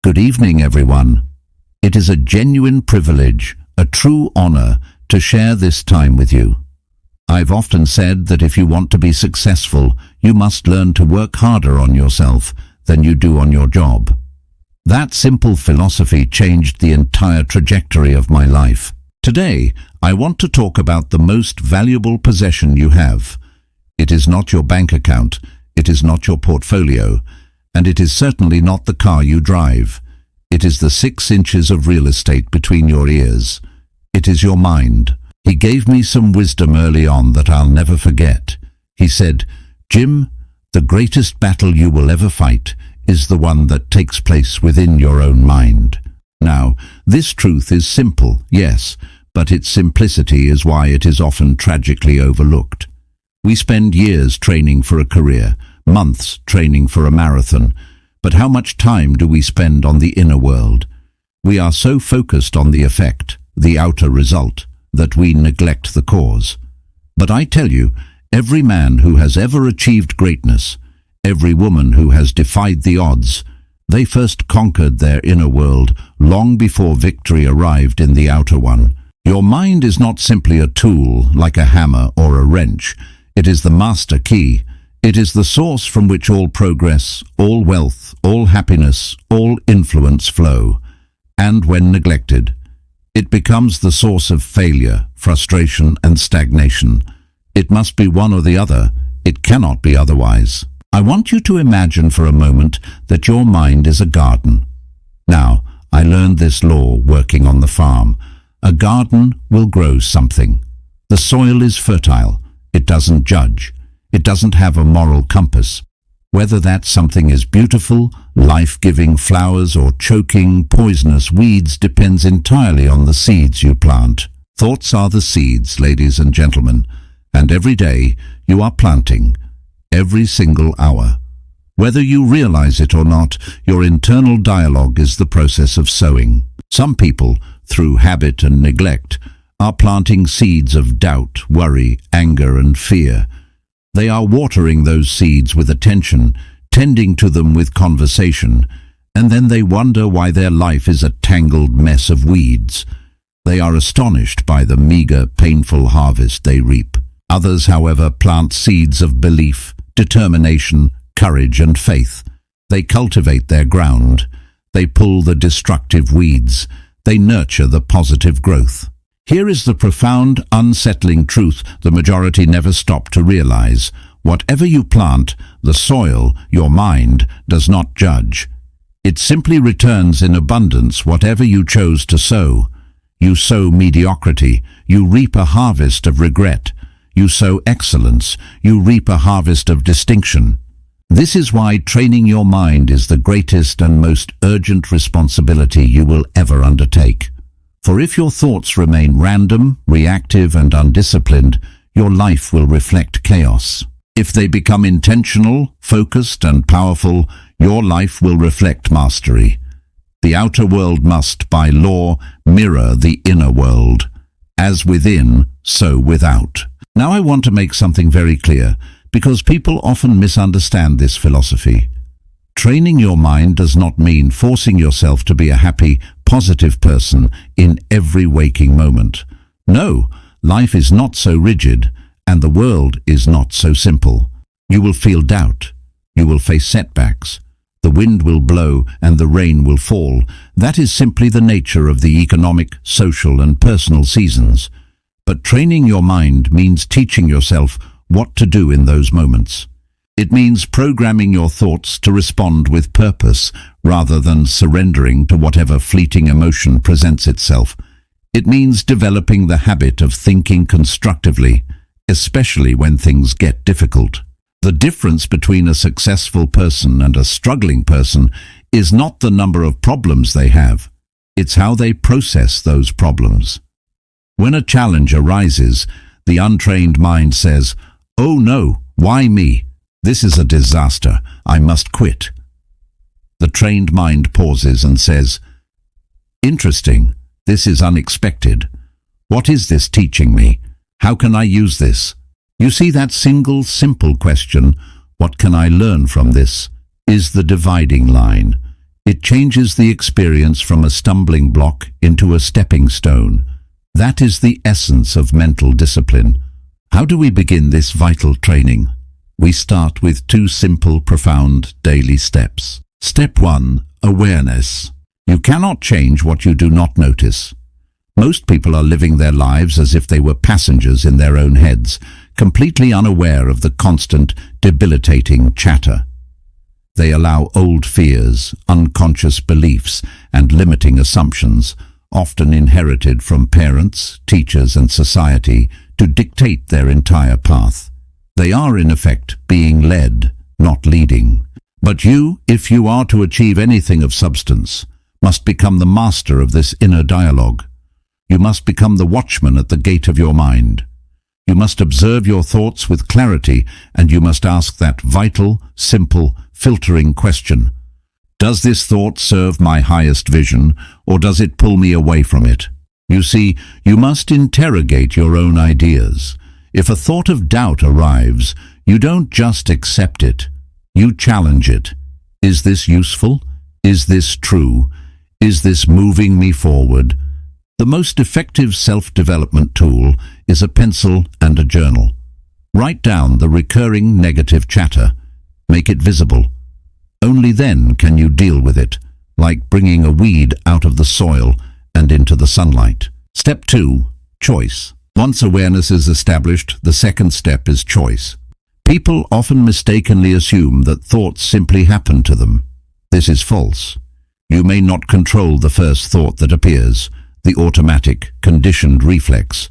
Good evening, everyone. It is a genuine privilege, a true honor, to share this time with you. I've often said that if you want to be successful, you must learn to work harder on yourself than you do on your job. That simple philosophy changed the entire trajectory of my life. Today, I want to talk about the most valuable possession you have. It is not your bank account, it is not your portfolio, and it is certainly not the car you drive. It is the 6 inches of real estate between your ears. It is your mind. He gave me some wisdom early on that I'll never forget. He said, "Jim, the greatest battle you will ever fight is the one that takes place within your own mind." Now, this truth is simple, yes, but its simplicity is why it is often tragically overlooked. We spend years training for a career, months training for a marathon, but how much time do we spend on the inner world? We are so focused on the effect, the outer result, that we neglect the cause. But I tell you, every man who has ever achieved greatness, every woman who has defied the odds, they first conquered their inner world long before victory arrived in the outer one. Your mind is not simply a tool like a hammer or a wrench. It is the master key. It is the source from which all progress, all wealth, all happiness, all influence flow. And when neglected, it becomes the source of failure, frustration, and stagnation. It must be one or the other. It cannot be otherwise. I want you to imagine for a moment that your mind is a garden. Now, I learned this law working on the farm. A garden will grow something. The soil is fertile. It doesn't judge. It doesn't have a moral compass. Whether that something is beautiful, life-giving flowers or choking, poisonous weeds depends entirely on the seeds you plant. Thoughts are the seeds, ladies and gentlemen, and every day you are planting, every single hour. Whether you realize it or not, your internal dialogue is the process of sowing. Some people, through habit and neglect, are planting seeds of doubt, worry, anger, and fear. They are watering those seeds with attention, tending to them with conversation, and then they wonder why their life is a tangled mess of weeds. They are astonished by the meager, painful harvest they reap. Others, however, plant seeds of belief, determination, courage, and faith. They cultivate their ground. They pull the destructive weeds. They nurture the positive growth. Here is the profound, unsettling truth the majority never stop to realize. Whatever you plant, the soil, your mind, does not judge. It simply returns in abundance whatever you chose to sow. You sow mediocrity, you reap a harvest of regret. You sow excellence, you reap a harvest of distinction. This is why training your mind is the greatest and most urgent responsibility you will ever undertake. For if your thoughts remain random, reactive, and undisciplined, your life will reflect chaos. If they become intentional, focused, and powerful, your life will reflect mastery. The outer world must, by law, mirror the inner world. As within, so without. Now I want to make something very clear, because people often misunderstand this philosophy. Training your mind does not mean forcing yourself to be a happy, positive person in every waking moment. No, life is not so rigid, and the world is not so simple. You will feel doubt. You will face setbacks. The wind will blow and the rain will fall. That is simply the nature of the economic, social, and personal seasons. But training your mind means teaching yourself what to do in those moments. It means programming your thoughts to respond with purpose rather than surrendering to whatever fleeting emotion presents itself. It means developing the habit of thinking constructively, especially when things get difficult. The difference between a successful person and a struggling person is not the number of problems they have. It's how they process those problems. When a challenge arises, the untrained mind says, "Oh no, why me? This is a disaster. I must quit." The trained mind pauses and says, "Interesting. This is unexpected. What is this teaching me? How can I use this?" You see, that single, simple question, "What can I learn from this?" is the dividing line. It changes the experience from a stumbling block into a stepping stone. That is the essence of mental discipline. How do we begin this vital training? We start with two simple, profound daily steps. Step 1. Awareness. You cannot change what you do not notice. Most people are living their lives as if they were passengers in their own heads, completely unaware of the constant, debilitating chatter. They allow old fears, unconscious beliefs, and limiting assumptions, often inherited from parents, teachers, and society, to dictate their entire path. They are, in effect, being led, not leading. But you, if you are to achieve anything of substance, must become the master of this inner dialogue. You must become the watchman at the gate of your mind. You must observe your thoughts with clarity, and you must ask that vital, simple, filtering question. Does this thought serve my highest vision, or does it pull me away from it? You see, you must interrogate your own ideas. If a thought of doubt arrives, you don't just accept it. You challenge it. Is this useful? Is this true? Is this moving me forward? The most effective self-development tool is a pencil and a journal. Write down the recurring negative chatter. Make it visible. Only then can you deal with it, like bringing a weed out of the soil and into the sunlight. Step 2. Choice. Once awareness is established, the second step is choice. People often mistakenly assume that thoughts simply happen to them. This is false. You may not control the first thought that appears, the automatic, conditioned reflex,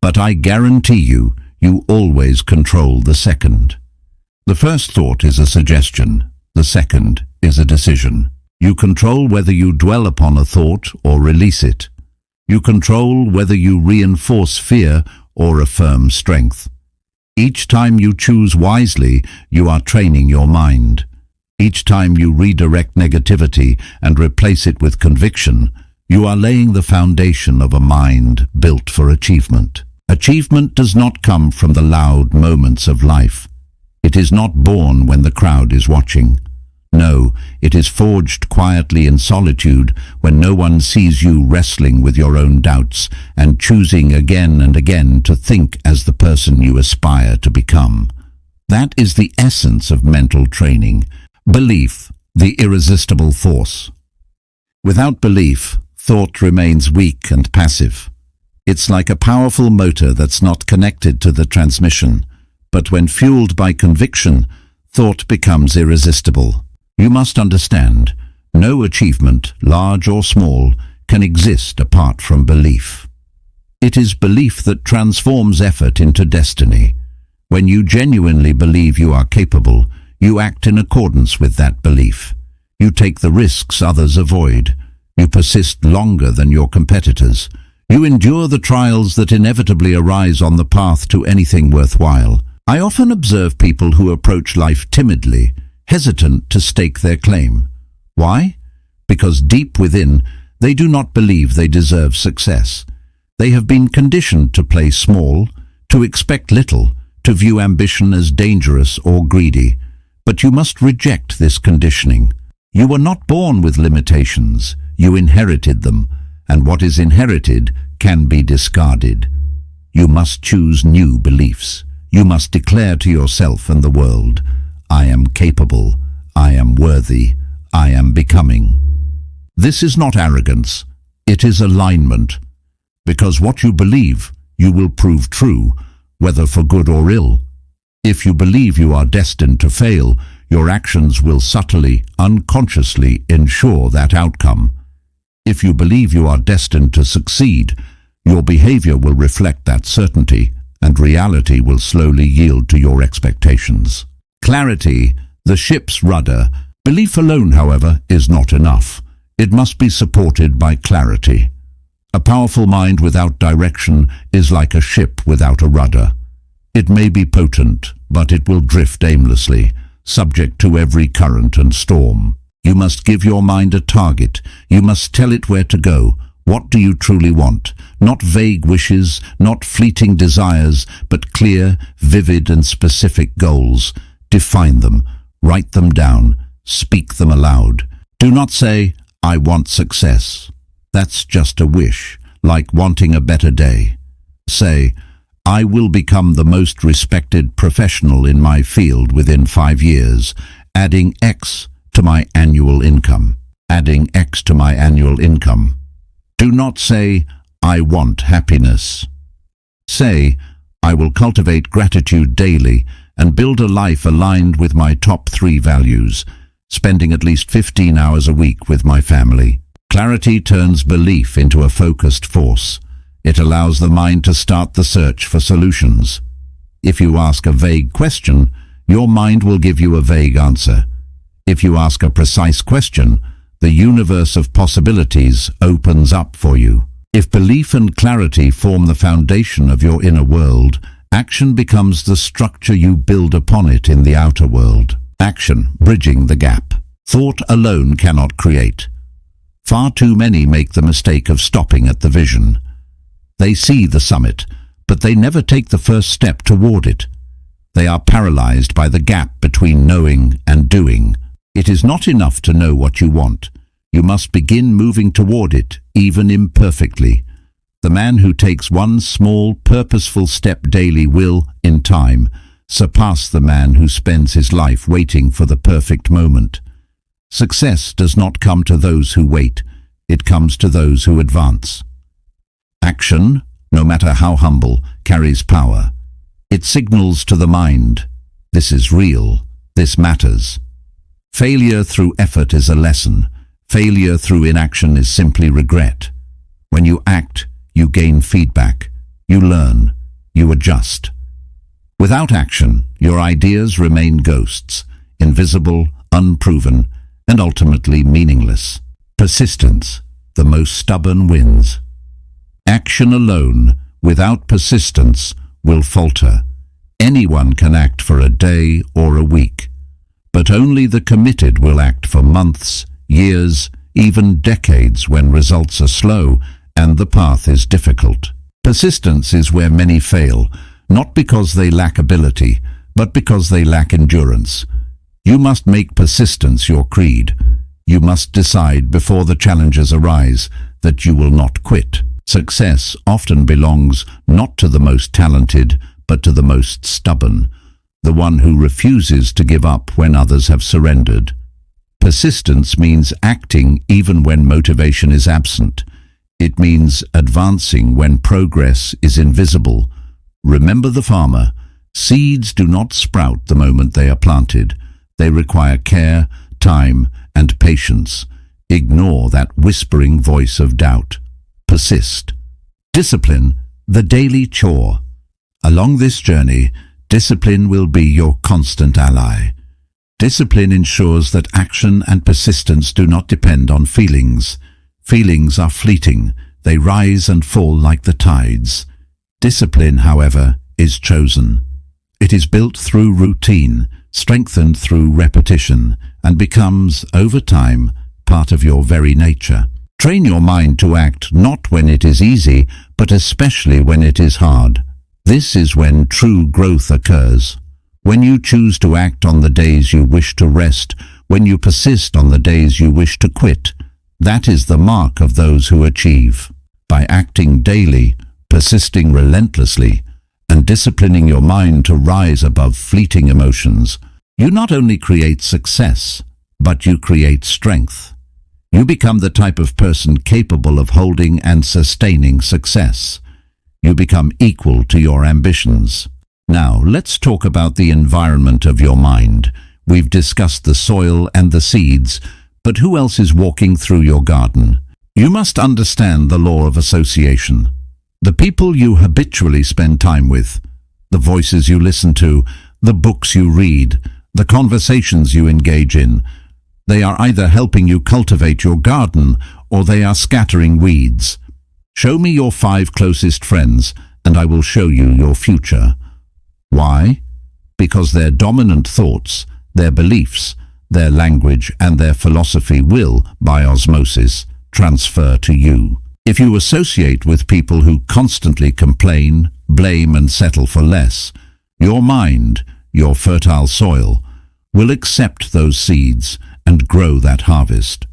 but I guarantee you, you always control the second. The first thought is a suggestion. The second is a decision. You control whether you dwell upon a thought or release it. You control whether you reinforce fear or affirm strength. Each time you choose wisely, you are training your mind. Each time you redirect negativity and replace it with conviction, you are laying the foundation of a mind built for achievement. Achievement does not come from the loud moments of life. It is not born when the crowd is watching. No, it is forged quietly in solitude when no one sees you wrestling with your own doubts and choosing again and again to think as the person you aspire to become. That is the essence of mental training. Belief, the irresistible force. Without belief, thought remains weak and passive. It's like a powerful motor that's not connected to the transmission, but when fueled by conviction, thought becomes irresistible. You must understand, no achievement, large or small, can exist apart from belief. It is belief that transforms effort into destiny. When you genuinely believe you are capable, you act in accordance with that belief. You take the risks others avoid. You persist longer than your competitors. You endure the trials that inevitably arise on the path to anything worthwhile. I often observe people who approach life timidly, hesitant to stake their claim. Why? Because deep within, they do not believe they deserve success. They have been conditioned to play small, to expect little, to view ambition as dangerous or greedy. But you must reject this conditioning. You were not born with limitations. You inherited them, and what is inherited can be discarded. You must choose new beliefs. You must declare to yourself and the world, I am capable, I am worthy, I am becoming. This is not arrogance, it is alignment. Because what you believe, you will prove true, whether for good or ill. If you believe you are destined to fail, your actions will subtly, unconsciously ensure that outcome. If you believe you are destined to succeed, your behavior will reflect that certainty, and reality will slowly yield to your expectations. Clarity, the ship's rudder. Belief alone, however, is not enough. It must be supported by clarity. A powerful mind without direction is like a ship without a rudder. It may be potent, but it will drift aimlessly, subject to every current and storm. You must give your mind a target. You must tell it where to go. What do you truly want? Not vague wishes, not fleeting desires, but clear, vivid and specific goals. Define them, write them down, speak them aloud. Do not say, "I want success." That's just a wish, like wanting a better day. Say, "I will become the most respected professional in my field within 5 years, adding X to my annual income." Adding X to my annual income. Do not say, "I want happiness." Say, "I will cultivate gratitude daily and build a life aligned with my top 3 values, spending at least 15 hours a week with my family." Clarity turns belief into a focused force. It allows the mind to start the search for solutions. If you ask a vague question, your mind will give you a vague answer. If you ask a precise question, the universe of possibilities opens up for you. If belief and clarity form the foundation of your inner world, action becomes the structure you build upon it in the outer world. Action, bridging the gap. Thought alone cannot create. Far too many make the mistake of stopping at the vision. They see the summit, but they never take the first step toward it. They are paralyzed by the gap between knowing and doing. It is not enough to know what you want. You must begin moving toward it, even imperfectly. The man who takes one small, purposeful step daily will, in time, surpass the man who spends his life waiting for the perfect moment. Success does not come to those who wait. It comes to those who advance. Action, no matter how humble, carries power. It signals to the mind, "This is real, this matters." Failure through effort is a lesson. Failure through inaction is simply regret. When you act, you gain feedback. You learn. You adjust. Without action, your ideas remain ghosts, invisible, unproven, and ultimately meaningless. Persistence, the most stubborn, wins. Action alone, without persistence, will falter. Anyone can act for a day or a week, but only the committed will act for months, years, even decades when results are slow and the path is difficult. Persistence is where many fail, not because they lack ability, but because they lack endurance. You must make persistence your creed. You must decide before the challenges arise that you will not quit. Success often belongs not to the most talented, but to the most stubborn, the one who refuses to give up when others have surrendered. Persistence means acting even when motivation is absent. It means advancing when progress is invisible. Remember the farmer. Seeds do not sprout the moment they are planted. They require care, time, and patience. Ignore that whispering voice of doubt. Persist. Discipline, the daily chore. Along this journey, discipline will be your constant ally. Discipline ensures that action and persistence do not depend on feelings. Feelings are fleeting. They rise and fall like the tides. Discipline, however, is chosen. It is built through routine, strengthened through repetition, and becomes, over time, part of your very nature. Train your mind to act not when it is easy, but especially when it is hard. This is when true growth occurs. When you choose to act on the days you wish to rest, when you persist on the days you wish to quit, that is the mark of those who achieve. By acting daily, persisting relentlessly, and disciplining your mind to rise above fleeting emotions, you not only create success, but you create strength. You become the type of person capable of holding and sustaining success. You become equal to your ambitions. Now, let's talk about the environment of your mind. We've discussed the soil and the seeds, but who else is walking through your garden? You must understand the law of association. The people you habitually spend time with, the voices you listen to, the books you read, the conversations you engage in, they are either helping you cultivate your garden or they are scattering weeds. Show me your 5 closest friends and I will show you your future. Why? Because their dominant thoughts, their beliefs, their language and their philosophy will, by osmosis, transfer to you. If you associate with people who constantly complain, blame and settle for less, your mind, your fertile soil, will accept those seeds and grow that harvest.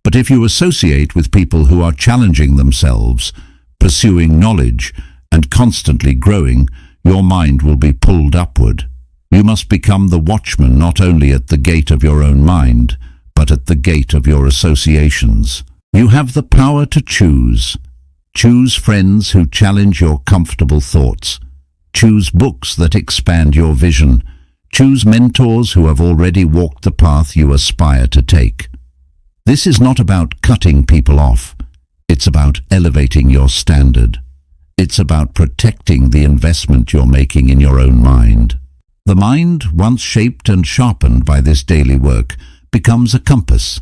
But if you associate with people who are challenging themselves, pursuing knowledge, and constantly growing, your mind will be pulled upward. You must become the watchman not only at the gate of your own mind, but at the gate of your associations. You have the power to choose. Choose friends who challenge your comfortable thoughts. Choose books that expand your vision. Choose mentors who have already walked the path you aspire to take. This is not about cutting people off. It's about elevating your standard. It's about protecting the investment you're making in your own mind. The mind, once shaped and sharpened by this daily work, becomes a compass.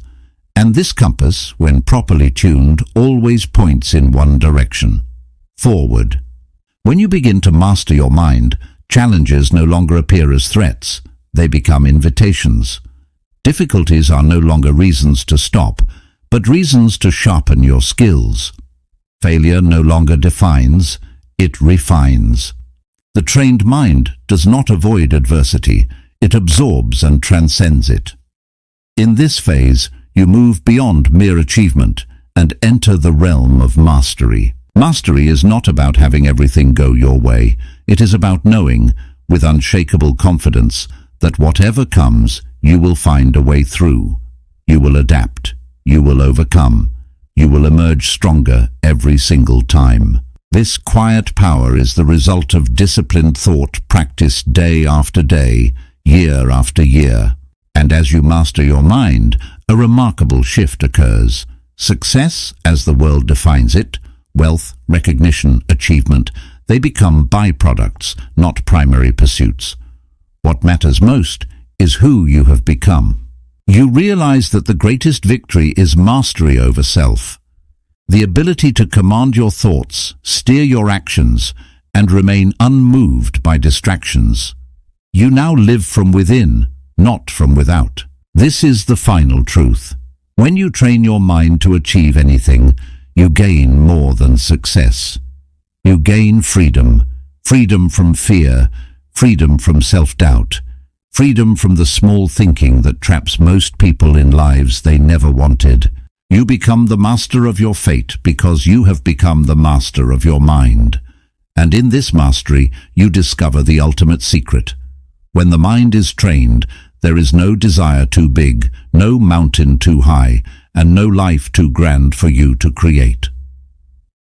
And this compass, when properly tuned, always points in one direction: forward. When you begin to master your mind, challenges no longer appear as threats. They become invitations. Difficulties are no longer reasons to stop, but reasons to sharpen your skills. Failure no longer defines, it refines. The trained mind does not avoid adversity, it absorbs and transcends it. In this phase, you move beyond mere achievement and enter the realm of mastery. Mastery is not about having everything go your way. It is about knowing, with unshakable confidence, that whatever comes, you will find a way through. You will adapt. You will overcome. You will emerge stronger every single time. This quiet power is the result of disciplined thought practiced day after day, year after year. And as you master your mind, a remarkable shift occurs. Success, as the world defines it, wealth, recognition, achievement, they become byproducts, not primary pursuits. What matters most is who you have become. You realize that the greatest victory is mastery over self. The ability to command your thoughts, steer your actions, and remain unmoved by distractions. You now live from within, not from without. This is the final truth. When you train your mind to achieve anything, you gain more than success. You gain freedom, freedom from fear, freedom from self-doubt, freedom from the small thinking that traps most people in lives they never wanted. You become the master of your fate because you have become the master of your mind. And in this mastery, you discover the ultimate secret. When the mind is trained, there is no desire too big, no mountain too high, and no life too grand for you to create.